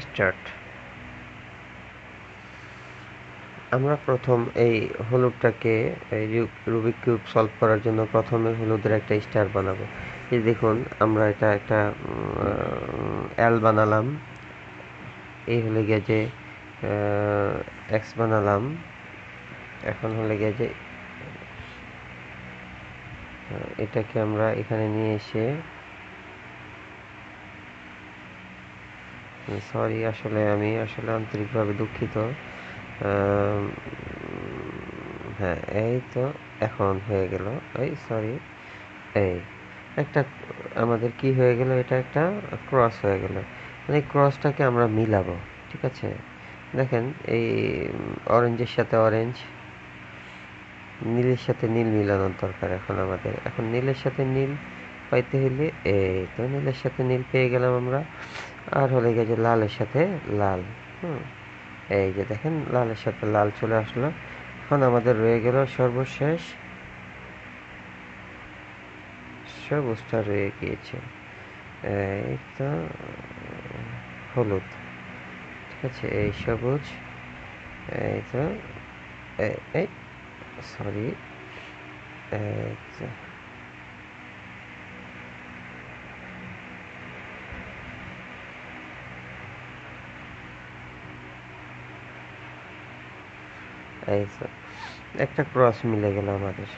Start. আমরা প্রথম এই হলুদটাকে রুবিক কিউব সলভ করার জন্য প্রথমে হলুদের একটা স্টার বানাবো। এই দেখুন আমরা এটা একটা এল বানালাম, এই হলে গিয়ে যে এক্স বানালাম, এখন হলে গিয়ে যে এটাকে আমরা এখানে নিয়ে এসে, সরি আসলে আমি আন্তরিকভাবে দুঃখিত। হ্যাঁ এই তো এখন হয়ে গেল, এই সরি, এই একটা আমাদের কি হয়ে গেল, এটা একটা ক্রস হয়ে গেল। মানে ক্রসটাকে আমরা মিলাবো, ঠিক আছে। দেখেন এই অরেঞ্জের সাথে অরেঞ্জ, নীলের সাথে নীল মিলানোর দরকার এখন আমাদের। এখন নীলের সাথে নীল পাইতে হইলে এই তো নীলের সাথে নীল পেয়ে গেলাম আমরা। আর হলে গিয়ে যে লালের সাথে লাল, এই যে দেখেন লালের সাথে লাল চলে আসলো। এখন আমাদের রয়ে গেল সর্বশেষ সবুজটা রয়ে গিয়েছে, এই তো হলুদ, ঠিক আছে। এই সবুজ, এই তো এই সরি, এই তো এই তো একটা ক্রস মিলে গেল আমাদের।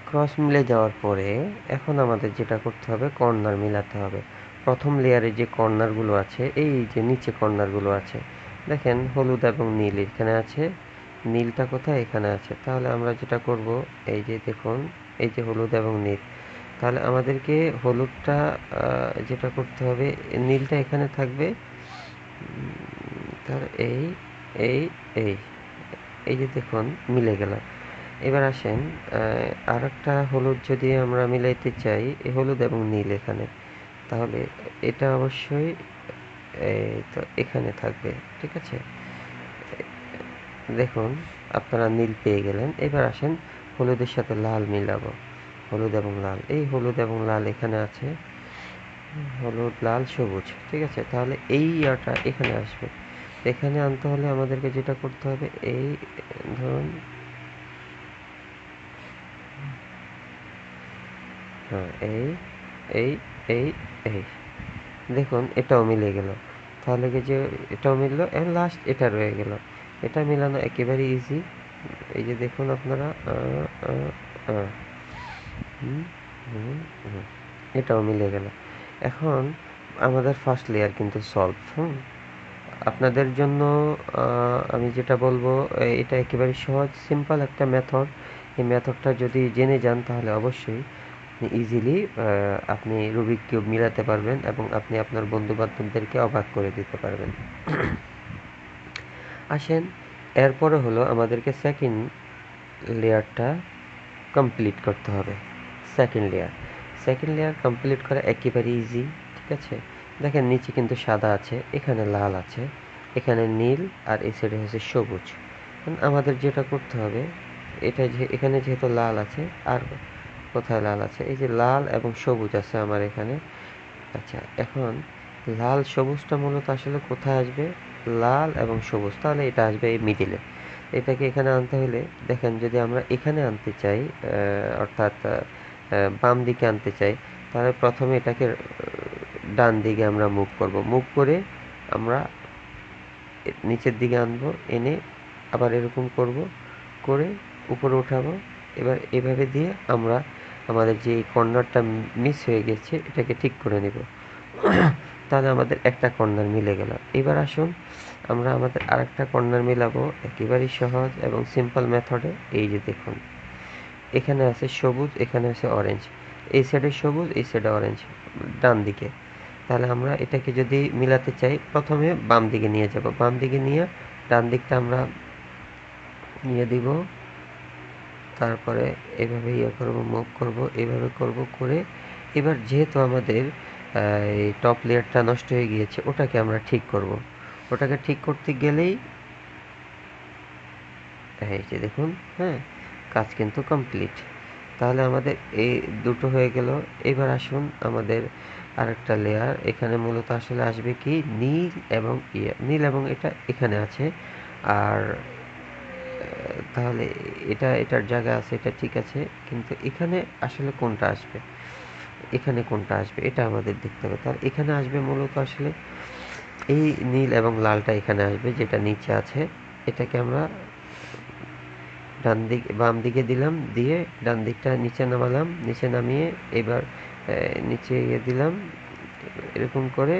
ক্রস মিলে যাওয়ার পরে এখন আমাদের যেটা করতে হবে, কর্নার মিলাতে হবে। প্রথম লেয়ারে যে কর্নারগুলো আছে, এই যে নিচে কর্নারগুলো আছে, দেখেন হলুদ এবং নীল এখানে আছে, নীলটা কোথায়, এখানে আছে। তাহলে আমরা যেটা করব, এই যে দেখুন এই যে হলুদ এবং নীল, তাহলে আমাদেরকে হলুদটা যেটা করতে হবে, নীলটা এখানে থাকবে। তাহলে এই এই এই এই যে দেখুন মিলে গেল। এবার আসেন আর একটা হলুদ যদি আমরা মিলাইতে চাই, এই হলুদ এবং নীল এখানে, তাহলে এটা অবশ্যই এই তো এখানে থাকবে, ঠিক আছে। দেখুন আপনারা নীল পেয়ে গেলেন। এবার আসেন হলুদের সাথে লাল মিলাবো, হলুদ এবং লাল, এই হলুদ এবং লাল এখানে আছে, হলুদ লাল সবুজ, ঠিক আছে। তাহলে এই ইয়াটা এখানে আসবে। এখানে আনতে হলে আমাদেরকে যেটা করতে হবে, এই ধরুন হ্যাঁ এই এই এই এই দেখুন এটাও মিলে গেল। তাহলে কি যে এটাও মিললো, এখন লাস্ট এটা রয়ে গেল। এটা মিলানো একেবারে ইজি। এই যে দেখুন আপনারা এটাও মিলে গেল। এখন আমাদের ফার্স্ট লেয়ার কিন্তু সলভ। আপনাদের জন্য আমি যেটা বলবো, এটা একেবারে সহজ সিম্পল একটা মেথড। এই মেথডটা যদি জেনে যান তাহলে অবশ্যই ইজিলি আপনি রুবিক কিউব মিলাতে পারবেন এবং আপনি আপনার বন্ধু বান্ধবদেরকে অবাক করে দিতে পারবেন। আসেন এরপরে হলো আমাদেরকে সেকেন্ড লেয়ারটা কমপ্লিট করতে হবে। সেকেন্ড লেয়ার কমপ্লিট করা একেবারে ইজি, ঠিক আছে। দেখেন নিচে কিন্তু সাদা আছে, এখানে লাল আছে, এখানে নীল, আর এই সাইডে হচ্ছে সবুজ। আমাদের যেটা করতে হবে, এটা যে এখানে যেহেতু লাল আছে, আর কোথায় লাল আছে, এই যে লাল এবং সবুজ আছে আমার এখানে। আচ্ছা এখন লাল সবুজটা মূলত আসলে কোথায় আসবে, লাল এবং সবুজ, তাহলে এটা আসবে এই মিডিলে। এটাকে এখানে আনতে হলে দেখেন যদি আমরা এখানে আনতে চাই, অর্থাৎ বাম দিকে আনতে চাই, তাহলে প্রথমে এটাকে ডান দিকে আমরা মুভ করে আমরা নিচের দিকে আনবো, এনে আবার এরকম করে উপরে উঠাবো। এবার এভাবে দিয়ে আমরা আমাদের যে কর্নারটা মিস হয়ে গেছে এটাকে ঠিক করে নেব। তাহলে আমাদের একটা কর্নার মিলে গেল। এবার আসুন আমরা আমাদের আরেকটা কর্নার মিলাবো একেবারেই সহজ এবং সিম্পল মেথডে। এই যে দেখুন এখানে আছে সবুজ, এখানে আছে অরেঞ্জ, এই সাইডে সবুজ, এই সাইডে অরেঞ্জ, ডান দিকে। তাহলে আমরা এটাকে যদি মিলাতে চাই, প্রথমে বাম দিকে নিয়ে যাব, বাম দিকে নিয়ে ডান দিকটা আমরা নিয়ে দিব, তারপরে এভাবে মুভ করব, এভাবে করে এবার যেহেতু আমাদের এই টপ লেয়ারটা নষ্ট হয়ে গিয়েছে, ওটাকে আমরা ঠিক করব। ওটাকে ঠিক করতে গেলেই এই যে দেখুন, কাজ কিন্তু কমপ্লিট। তাহলে আমাদের এই দুটো হয়ে গেল। এবার আসুন আমাদের আরেকটা লেয়ার। এখানে মূলত আসলে আসবে কি নীল এবং নীল এবং এটা এখানে আছে। আর তাহলে এটার জায়গা আছে, এটা ঠিক আছে, কিন্তু এখানে আসলে কোনটা আসবে, এখানে কোনটা আসবে এটা আমাদের দেখতে হবে। তাহলে এখানে আসবে মূলত আসলে এই নীল এবং লালটা এখানে আসবে, যেটা নিচে আছে। এটাকে আমরা বাম দিকে দিলাম, দিয়ে ডান দিকটা নিচে নামালাম, নিচে নামিয়ে এবার নিচে দিলাম। এরকম করে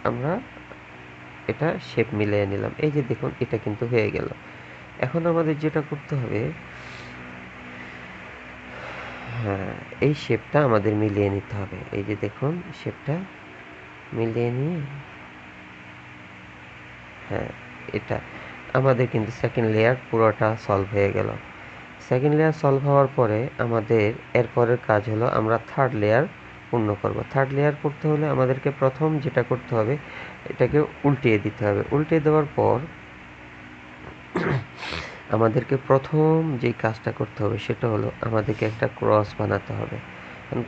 আমরা এটা শেপ মিলিয়ে নিলাম। এই যে দেখুন, এটা কিন্তু হয়ে গেল। এখন আমাদের যেটা করতে হবে, হ্যাঁ, এই শেপটা আমাদের মিলিয়ে নিতে হবে। এই যে দেখুন, শেপটা মিলিয়ে নিয়ে, হ্যাঁ, এটা আমাদের কিন্তু সেকেন্ড লেয়ার পুরোটা সলভ হয়ে গেল। সেকেন্ড লেয়ার সলভ হওয়ার পরে আমাদের এরপরের কাজ হলো আমরা থার্ড লেয়ার পূর্ণ করব। থার্ড লেয়ার করতে হলে আমাদেরকে প্রথম যেটা করতে হবে, এটাকে উল্টিয়ে দিতে হবে। উল্টিয়ে দেওয়ার পর আমাদেরকে প্রথম যেই কাজটা করতে হবে সেটা হলো আমাদেরকে একটা ক্রস বানাতে হবে।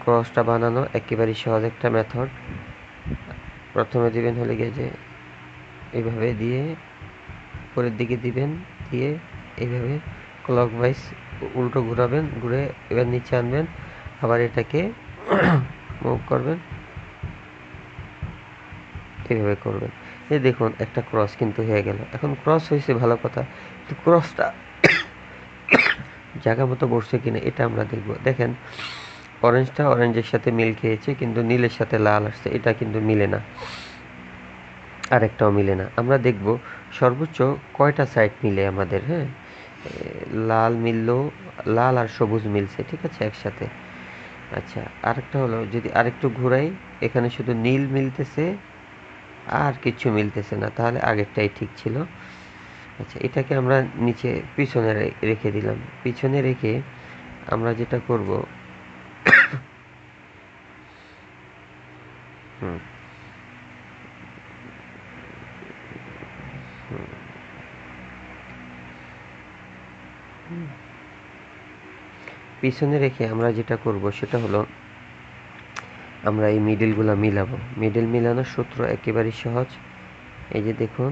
ক্রসটা বানানো একেবারেই সহজ একটা মেথড। প্রথমে দিবেন হলে গিয়ে যে এইভাবে দিয়ে উপরের দিকে দিবেন, দিয়ে এইভাবে ক্লকওয়াইজ উল্টো ঘোরাবেন, ঘুরে এবার নিচে আনবেন, আবার এটাকে মুভ করবেন, এইভাবে করবেন। এই দেখুন একটা ক্রস কিন্তু হয়ে গেল। এখন ক্রস হয়েছে ভালো কথা, তো ক্রসটা জায়গা মতো বসছে কিনা এটা আমরা দেখব। দেখেন, অরেঞ্জটা অরেঞ্জের সাথে মিল খেয়েছে, কিন্তু নীলের সাথে লাল আসছে, এটা কিন্তু মিলে না, আরেকটাও মিলে না। আমরা দেখব সর্বোচ্চ কয়টা সাইড মিলে আমাদের। হ্যাঁ, লাল মিললো, লাল আর সবুজ মিলছে, ঠিক আছে, একসাথে। আচ্ছা, আরেকটা হলো যদি আরেকটু ঘুরাই, এখানে শুধু নীল মিলতেছে আর কিছু মিলতেছে না, তাহলে আগেরটাই ঠিক ছিল। আচ্ছা, এটাকে আমরা নিচে পিছনে রেখে দিলাম। পিছনে রেখে আমরা যেটা করব, হুম পিছনে রেখে আমরা যেটা করব সেটা হলো আমরা এই মিডলগুলো মিলাবো। মিডল মিলানোর সূত্র একেবারেই সহজ। এই যে দেখুন,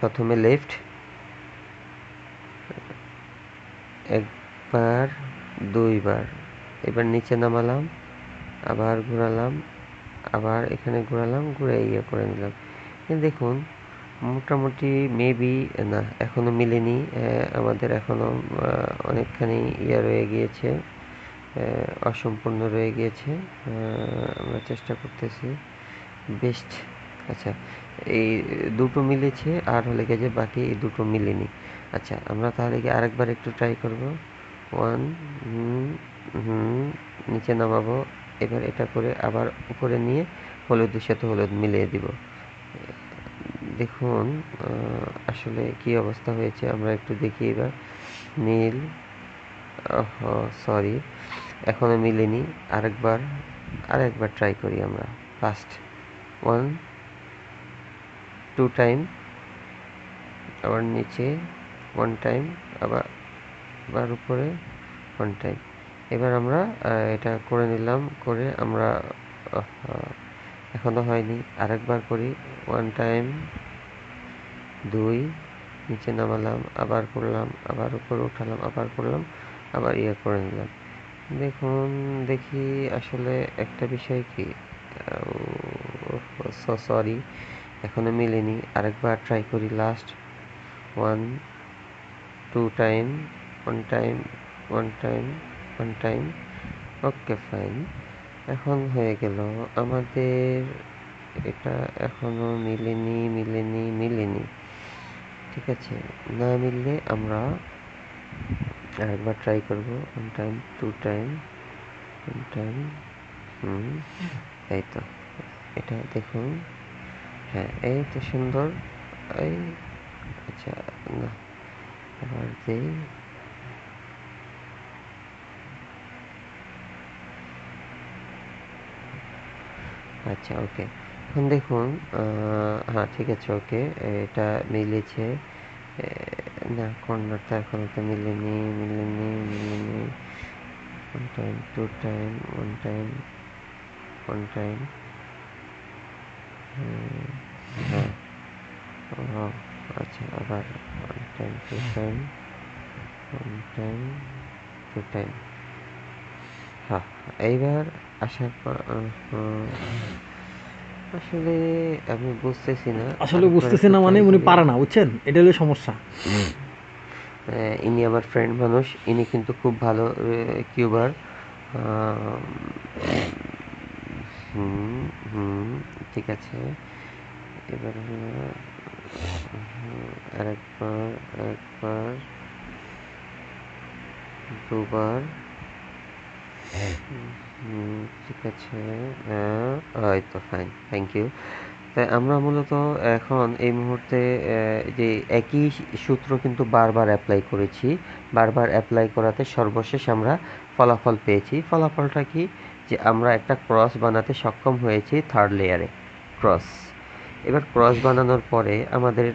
প্রথমে লেফট একবার, দুইবার, এবার নিচে নামালাম, আবার ঘোরালাম, আবার এখানে ঘোরালাম, ঘুরে ইয়ে করে নিলাম। দেখুন মোটামুটি মেবি না, এখনো মিলেনি। আমাদের এখনো অনেকখানি ইয়ে রয়ে গিয়েছে, অসম্পূর্ণ রয়ে গিয়েছে। আমরা চেষ্টা করতেছি বেস্ট। আচ্ছা, এই দুটো মিলেছে, আর হলে গিয়ে যে বাকি এই দুটো মিলেনি। আচ্ছা, আমরা তাহলে কি আরেকবার একটু ট্রাই করব। ওয়ান, নিচে নামাবো, এবার এটা করে আবার উপরে নিয়ে হলুদের সাথে হলুদ মিলিয়ে দিব। দেখুন আসলে কি অবস্থা হয়েছে আমরা একটু দেখি এবার। নীল, সরি, এখনো মিলেনি। আরেকবার ট্রাই করি আমরা। ফার্স্ট ওয়ান, টু টাইম, আবার নিচে ওয়ান টাইম, আবার আবার উপরে ওয়ান টাইম। এবার আমরা এটা করে নিলাম, করে আমরা এখনো হয়নি, আরেকবার করি। ওয়ান টাইম, দুই, নিচে নামালাম, আবার করলাম, আবার উপরে উঠালাম, আবার করলাম, আবার ইয়ে করে নিলাম। দেখুন, দেখি আসলে একটা বিষয় কি, সরি, এখনো মিলেনি। আরেকবার ট্রাই করি। Last one, to time, one time, one time, one time. Okay, fine, এখন হয়ে গেল আমাদের। এটা এখনো মিলেনি। ঠিক আছে, না মিললে আমরা আরেকবার ট্রাই করব। One time, to time, one time, এই তো, এটা দেখুন, হ্যাঁ, এই তো সুন্দর। এই, আচ্ছা, না, আবার দেই। আচ্ছা, ওকে, এখন দেখুন, হ্যাঁ, ঠিক আছে, ওকে, এটা মিলেছে। না, কর্নারটা এখনো তো মিলেনি। 1 টাইম 2 টাইম 1 টাইম 1 টাইম হ্যাঁ আচ্ছা আবার 1 টাইম 2 টাইম 1 টাইম 2 টাইম হ্যাঁ এইবার আসার পর আসলে আমি বুঝতেছি না আসলে বুঝতেছি না মানে উনি পারে না, বুঝছেন, এটা হলো সমস্যা। ইনি আমার ফ্রেন্ড মানুষ, ইনি কিন্তু খুব ভালো কিউবার। হুম হুম ঠিক আছে, এবার আরেকবার একবার দুবার ঠিক আছে, এই তো ফাইন, থ্যাংক ইউ। তাই আমরা মূলত এখন এই মুহূর্তে যে একই সূত্র কিন্তু বারবার অ্যাপ্লাই করেছি, বারবার অ্যাপ্লাই করাতে সর্বশেষ আমরা ফলাফল পেয়েছি। ফলাফলটা কি, যে আমরা একটা ক্রস বানাতে সক্ষম হয়েছি থার্ড লেয়ারে ক্রস। এবার ক্রস বানানোর পরে আমাদের